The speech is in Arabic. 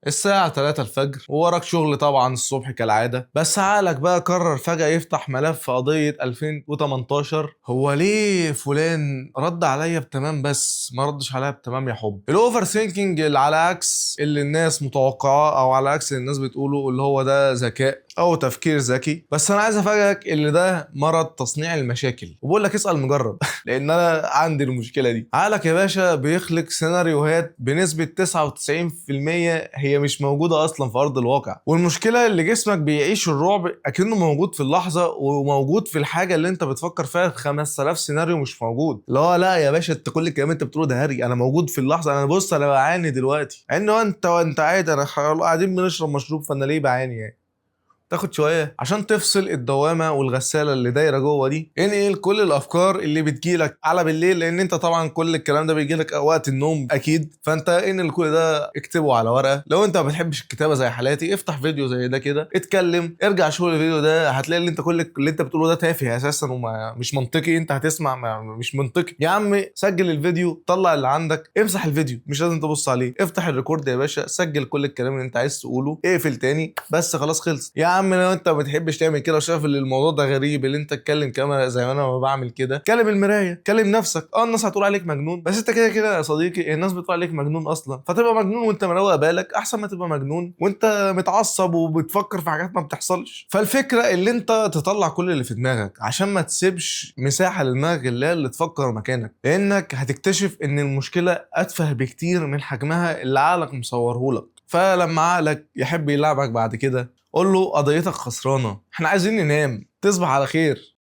الساعة 3 الفجر ووراك شغل طبعا الصبح كالعادة، بس عقلك بقى قرر فجأة يفتح ملف قضية 2018. هو ليه فلان رد عليا بتمام بس ما ردش عليا بتمام يا حب؟ الاوفر ثينكينج اللي على عكس اللي الناس متوقعاه، او على عكس اللي الناس بتقوله اللي هو ده ذكاء او تفكير ذكي. بس انا عايز افاجئك اللي ده مرض تصنيع المشاكل، وبقول لك اسأل مجرب لان انا عندي المشكلة دي. عقلك يا باشا بيخلق سيناريوهات بنسبة 99% هي مش موجودة اصلا في ارض الواقع، والمشكلة اللي جسمك بيعيش الرعب اكنه موجود في اللحظة، وموجود في الحاجة اللي انت بتفكر فيها في 5000 سيناريو مش موجود. اللي هو لا يا باشا، انت كل الكلام انت بتقوله ده هري، انا موجود في اللحظة. انا بص انا بعاني دلوقتي، انه انت عادي، انا قاعدين بنشرب مشروب فانا ليه بعاني يعني؟ تاخد شويه عشان تفصل الدوامه والغساله اللي دايره جوه دي. انقل كل الافكار اللي بتجيلك على بالليل، لان انت طبعا كل الكلام ده بيجيلك وقت النوم اكيد، فانت انقل كل ده اكتبه على ورقه. لو انت ما بتحبش الكتابه زي حالاتي، افتح فيديو زي ده كده، اتكلم، ارجع شوف الفيديو ده، هتلاقي اللي انت كل اللي انت بتقوله ده تافه اساسا مش منطقي. انت هتسمع مش منطقي يا عم. سجل الفيديو، طلع اللي عندك، امسح الفيديو، مش لازم تبص عليه، افتح الريكورد يا باشا، سجل كل الكلام اللي انت عايز تقوله، اقفل تاني، بس خلاص خلص يا عم. لو انت ما بتحبش تعمل كده وشايف ان الموضوع ده غريب اللي انت تتكلم كاميرا زي ما انا ما بعمل كده، كلم المرايه، كلم نفسك. الناس هتقول عليك مجنون، بس انت كده كده يا صديقي الناس بتقول عليك مجنون اصلا، فتبقى مجنون وانت مروق بالك احسن ما تبقى مجنون وانت متعصب وبتفكر في حاجات ما بتحصلش. فالفكره اللي انت تطلع كل اللي في دماغك عشان ما تسيبش مساحه لدماغك اللي تفكر مكانك، لانك هتكتشف ان المشكله اتفه بكتير من حجمها اللي عقلك مصورهولك. فلما عقلك يحب يلعبك بعد كده، قول له قضيتك خسرانه، احنا عايزين ننام، تصبح على خير.